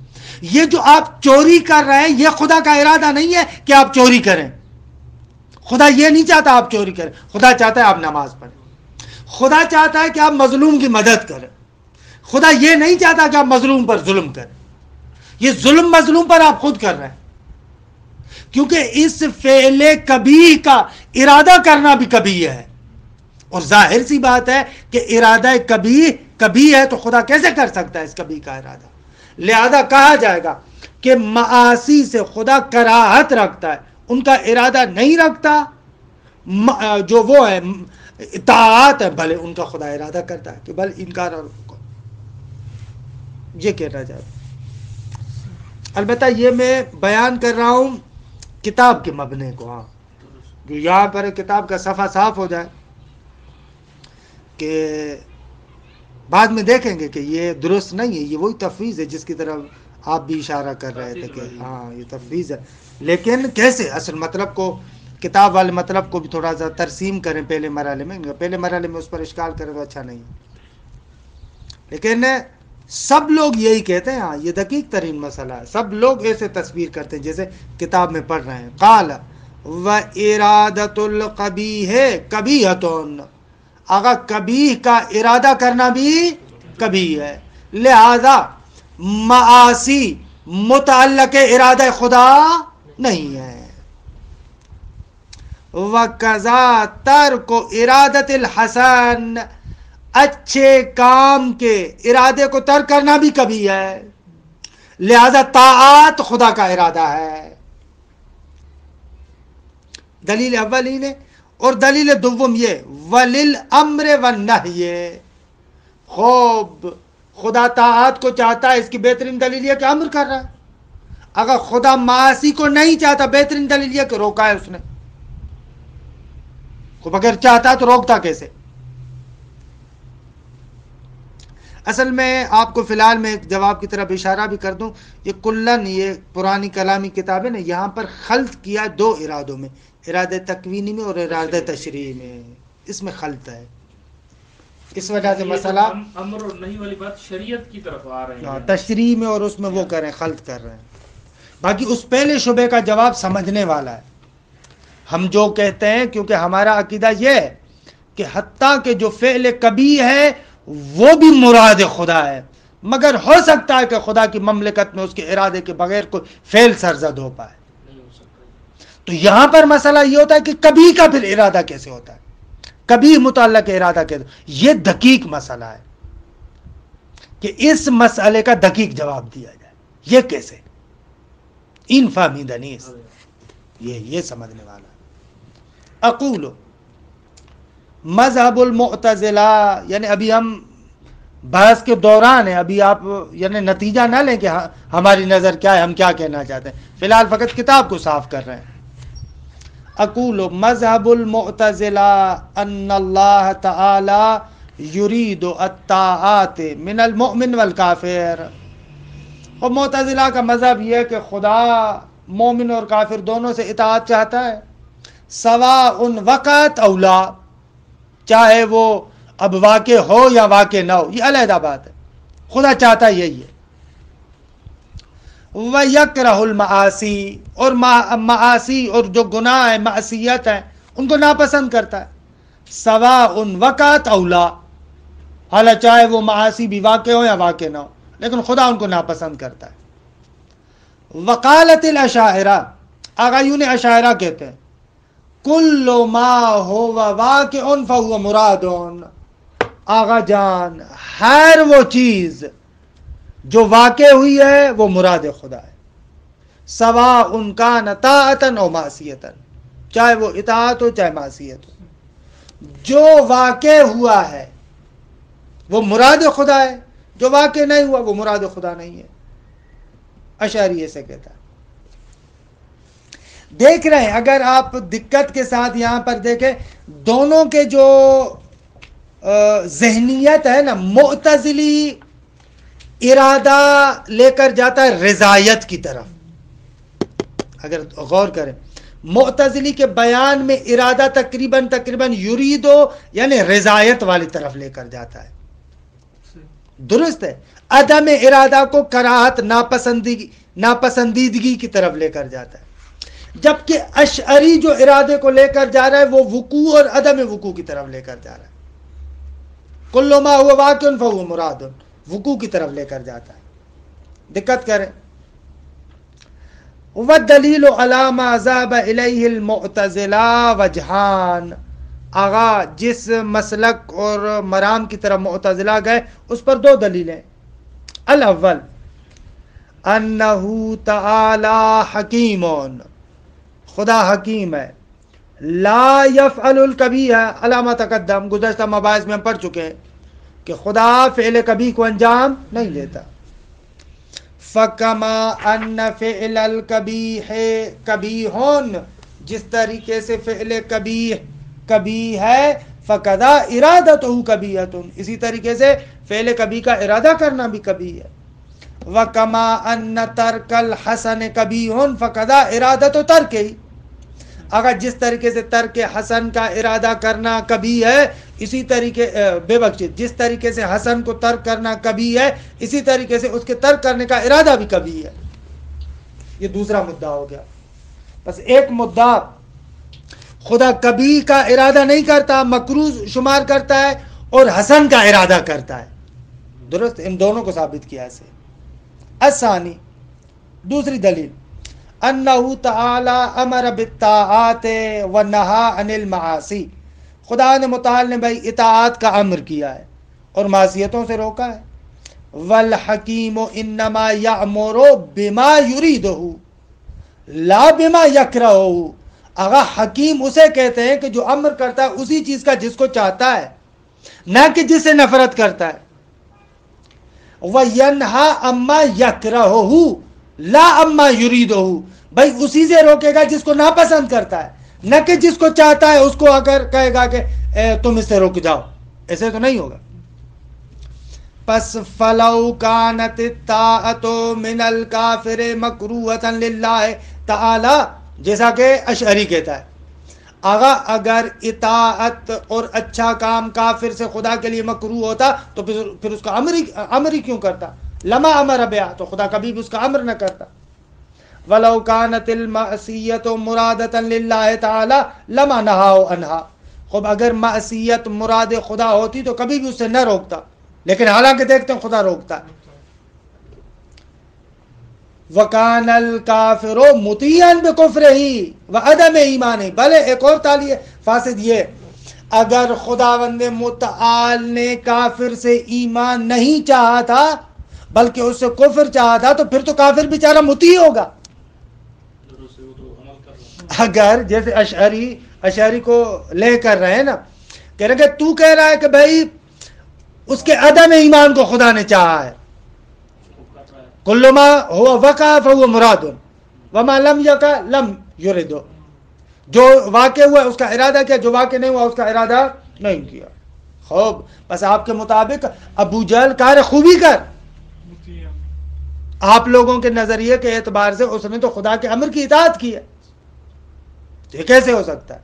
یہ جو آپ چوری کر رہے ہیں یہ خدا کا ارادہ نہیں ہے کہ آپ چوری کریں. خدا یہ نہیں چاہتا آپ چوری کریں، خدا چاہتا ہے آپ نماز پڑھیں. خدا چاہتا ہے کہ آپ مظلوم کی مدد کریں. خدا یہ نہیں چاہتا کہ آپ مظلوم پر ظلم کریں. یہ ظلم مظلوم پر آپ خود کر رہے ہیں، کیونکہ اس فعل کبیح کا ارادہ کرنا بھی کبیح ہے. اور ظاہر سی بات ہے کہ ارادہ کبیح ہے تو خدا کیسے کر سکتا ہے اس کبیح کا ارادہ. لہذا کہا جائے گا کہ معاصی سے خدا کراہت رکھتا ہے، ان کا ارادہ نہیں رکھتا. جو وہ ہے اطاعت ہے، بھلے ان کا خدا ارادہ کرتا ہے کہ بھلے انکار اور یہ کہنا جائے. البتہ یہ میں بیان کر رہا ہوں کتاب کے مبنے کو. ہاں جو یہاں پر کتاب کا صفحہ صاف ہو جائے کہ بعد میں دیکھیں گے کہ یہ درست نہیں ہے، یہ وہی تفویض ہے جس کی طرف آپ بھی اشارہ کر رہے تھے کہ ہاں یہ تفویض ہے. لیکن کیسے اصل مطلب کو، کتاب والے مطلب کو بھی تھوڑا سا ترسیم کریں پہلے مرحلے میں اس پر اشکال کریں تو اچھا نہیں. لیکن سب لوگ یہی کہتے ہیں، ہاں یہ دقیق ترین مسئلہ ہے. سب لوگ ایسے تصویر کرتے ہیں جیسے کتاب میں پڑھ رہے ہیں. قال وَإِرَادَةُ الْقَبِيحِ قَبِيحَةٌ، آگا کبیح کا ارادہ کرنا بھی کبیح ہے. لہذا معاصی متعلق ارادہ خدا نہیں ہے. وَقَضَا تَرْكُ إِرَادَةِ الْحَسَنِ، اچھے کام کے ارادے کو ترک کرنا بھی کبیح ہے. لہذا طاعت خدا کا ارادہ ہے. دلیل اولی نے، اور دلیل دوم یہ وَلِلْأَمْرِ وَالنَّهْيِ، خوب خدا طاعت کو چاہتا ہے، اس کی بہترین دلیل یہ کہ امر کر رہا ہے. اگر خدا معاصی کو نہیں چاہتا، بہترین دلیل یہ کہ روکا ہے اس نے. کو بغیر چاہتا تو روکتا کیسے؟ اصل میں آپ کو فی الحال میں ایک جواب کی طرف اشارہ بھی کر دوں، یہ کلن یہ پرانی کلامی کتابیں نے یہاں پر خلط کیا دو ارادوں میں، ارادہ تکوینی میں اور ارادہ تشریعی میں. اس میں خلط ہے، اس وجہ سے مسئلہ امر اور نہیں والی بات شریعت کی طرف آ رہے ہیں، تشریع میں اور اس میں وہ کر رہے ہیں، خلط کر رہے ہیں. باقی اس پہلے شبے کا جواب سمجھنے والا ہے. ہم جو کہتے ہیں، کیونکہ ہمارا عقیدہ یہ ہے کہ حتیٰ کہ جو فعل کبیح ہے وہ بھی مراد خدا ہے، مگر ہو سکتا ہے کہ خدا کی مملکت میں اس کے ارادے کے بغیر کوئی فعل سرزد ہو پائے. تو یہاں پر مسئلہ یہ ہوتا ہے کہ کبھی کا پھر ارادہ کیسے ہوتا ہے، کبھی متعلق ارادہ کیسے. یہ دقیق مسئلہ ہے کہ اس مسئلے کا دقیق جواب دیا جائے. یہ کیسے ان فہمیدہ نہیں، یہ سمجھنے والا. اقول مذہب المعتزلہ، یعنی ابھی ہم بحث کے دوران ہیں، ابھی آپ یعنی نتیجہ نہ لیں کہ ہماری نظر کیا ہے، ہم کیا کہنا چاہتے ہیں. فی الحال فقط کتاب کو صاف کر رہے ہیں. اقول مذہب المعتزلہ ان اللہ تعالی یرید الطاعات من المؤمن والکافر. اور معتزلہ کا مذہب یہ ہے کہ خدا مومن اور کافر دونوں سے اطاعت چاہتا ہے، سواء وقت اولا، چاہے وہ اب واقع ہو یا واقع نہ ہو، یہ علیحدہ بات ہے. خدا چاہتا ہے یہی ہے. وَيَكْرَهُ الْمَعَاصِي، اور معاصی اور جو گناہ ہے، معصیت ہے، ان کو ناپسند کرتا ہے. سواء وقت اولا، حالا چاہے وہ معاصی بھی واقع ہو یا واقع نہ ہو، لیکن خدا ان کو ناپسند کرتا ہے. وقالت الاشاعرہ، آغایون اشاعرہ کہتے ہیں کل ما ہو واقع فہو مراد. آغا جان، ہر وہ چیز جو واقع ہوئی ہے وہ مراد خدا ہے. سواء کان طاعتا او معصیتا، چاہے وہ اطاعت ہو چاہے معصیت ہو، جو واقع ہوا ہے وہ مراد خدا ہے، جو واقع نہیں ہوا وہ مراد خدا نہیں ہے. اشعری ایسے کہتا ہے. دیکھ رہے ہیں، اگر آپ دقت کے ساتھ یہاں پر دیکھیں، دونوں کے جو ذہنیت ہے نا، معتزلی ارادہ لے کر جاتا ہے رضایت کی طرف. اگر غور کریں معتزلی کے بیان میں ارادہ تقریباً یریدو یعنی رضایت والی طرف لے کر جاتا ہے. درست ہے. عدم ارادہ کو کراہت ناپسندیدگی کی طرف لے کر جاتا ہے. جبکہ اشعری جو ارادے کو لے کر جا رہا ہے وہ وقوع اور عدم وقوع کی طرف لے کر جا رہا ہے. کل ما ہوا واقع فہو مراد، وقوع کی طرف لے کر جاتا ہے. دقت کریں. والدلیل علی ما ذهب الیہ المعتزلہ وجہان، آغا جس مسلک اور مرام کی طرف معتزلہ گئے اس پر دو دلیلیں. الاول انہ تعالی حکیم، خدا حکیم ہے. لا یفعل الکبیح علی ما تقدم، گزشتہ مباحث میں ہم پڑھ چکے ہیں کہ خدا فعل کبیح کو انجام نہیں دیتا. فَكَمَا أَنَّ فِعْلَ الْكَبِيحِ کبیحٌ، جس طریقے سے فعل کبیح ہے، فَكَذَا إِرَادَتُهُ کبیحۃ، اسی طریقے سے فعل کبیح کا ارادہ کرنا بھی کبیح ہے. وَكَمَا أَنَّ تَرْكَ الْحَسَنِ کبیحٌ فَكَذَا إِرَادَتُ تَرْكِهِ، اگر جس طریقے سے ترک حسن کا ارادہ کرنا کبھی ہے، اسی طریقے جس طریقے سے حسن کو ترک کرنا کبھی ہے، اسی طریقے سے اس کے ترک کرنے کا ارادہ بھی کبھی ہے. یہ دوسرا مدعا ہو گیا. بس ایک مدعا خدا کبھی کا ارادہ نہیں کرتا، مکروہ شمار کرتا ہے، اور حسن کا ارادہ کرتا ہے. درست، ان دونوں کو ثابت کیا ایسے. الثانی، دوسری دلیل، انہ تعالی امر بالطاعات ونہا عن المعاصی، خدا نے متعال نے بھائی اطاعت کا امر کیا ہے اور معصیتوں سے روکا ہے. والحکیم انما یامر بما یریدہ لا بما یکرہ، اگر حکیم اسے کہتے ہیں کہ جو امر کرتا ہے اسی چیز کا جس کو چاہتا ہے، نہ کہ جس سے نفرت کرتا ہے. وَيَنْهَا أَمَّا يَكْرَهُ لا اما یریدہ، بھائی اسی سے روکے گا جس کو ناپسند کرتا ہے، نہ کہ جس کو چاہتا ہے اس کو اگر کہے گا کہ تم اس سے رک جاؤ. ایسے تو نہیں ہوگا. پس فلو کانت الطاعۃ من الکافر مکروہۃ للہ تعالی، جیسا کہ اشعری کہتا ہے، اگر اطاعت اور اچھا کام کافر سے خدا کے لیے مکروہ ہوتا تو پھر اس کا امر ہی کیوں کرتا؟ لما امر بیا، تو خدا کبھی بھی اس کا امر نہ کرتا. ولو کانت المعصیت مرادۃ للہ تعالی لما نہا عنہا، خب اگر معصیت مراد خدا ہوتی تو کبھی بھی اس سے نہ روکتا، لیکن حالانکہ دیکھتے ہیں خدا روکتا ہے. وکان الکافر مطیعا بکفرہ وعدم ایمانہ، بھلے ایک اور تعلیہ فاسد یہ، اگر خداوند متعال نے کافر سے ایمان نہیں چاہا تھا بلکہ اس سے کفر چاہا تھا تو پھر تو کافر بیچارہ مطیع ہوگا. اگر جیسے اشعری کو لے کر رہے ہیں نا، کہہ رہے کہ تو کہہ رہا ہے کہ بھائی اس کے عدم ایمان کو خدا نے چاہا ہے، کل ما ہوا وقع فہو مراد وما لم یقع لم یرد، جو واقع ہوا اس کا ارادہ کیا، جو واقع نہیں ہوا اس کا ارادہ نہیں کیا. خوب، بس آپ کے مطابق ابو جہل کار خوبی کر، آپ لوگوں کے نظریے کے اعتبار سے اس نے تو خدا کے امر کی اطاعت کی ہے، یہ کیسے ہو سکتا ہے؟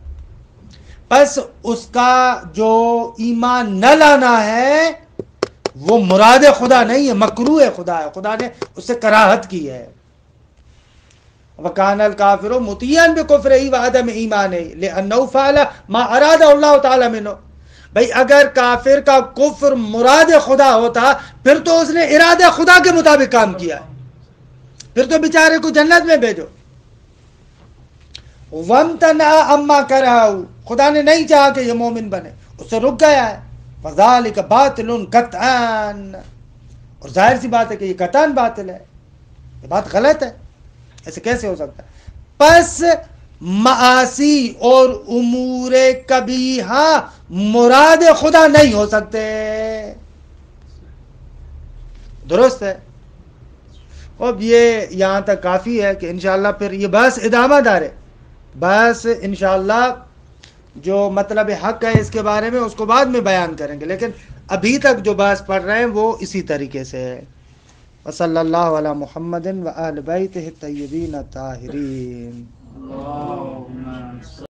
بس اس کا جو ایمان نہ لانا ہے وہ مراد خدا نہیں ہے، مکروہ خدا ہے، خدا نے اس سے کراہت کی ہے. وَكَانَ الْكَافِرُ مُطِيعًا بِكُفْرِهِ وَعَدَمِ إِيمَانِهِ لِأَنَّهُ فَعَلَ مَا أَرَادَهُ اللَّهُ تَعَالَى مِنْهُ. بھئی اگر کافر کا کفر مراد خدا ہوتا پھر تو اس نے ارادہ خدا کے مطابق کام کیا، پھر تو بیچارے کو جنت میں بھیجو. وَامْتَنَعَ عَمَّا كَرَهَهُ، خدا نے نہیں چاہا کہ یہ مومن بنے، اس سے رک گیا ہے. فَذَلِكَ بَاطِلٌ قَطْعًا، اور ظاہر سی بات ہے کہ یہ قطعاً باطل ہے، یہ بات غلط ہے، ایسے کیسے ہو سکتا ہے؟ پس معاصی اور امور کبیحہ مراد خدا نہیں ہو سکتے. درست ہے. اب یہ یہاں تک کافی ہے کہ انشاءاللہ پھر یہ بس ادامہ دار ہے، بس انشاءاللہ جو مطلب حق ہے اس کے بارے میں اس کو بعد میں بیان کریں گے، لیکن ابھی تک جو بحث پڑھ رہے ہیں وہ اسی طریقے سے ہے۔ وصلی اللہ علی محمد و آل بیتہ الطیبین الطاہرین۔ اللہم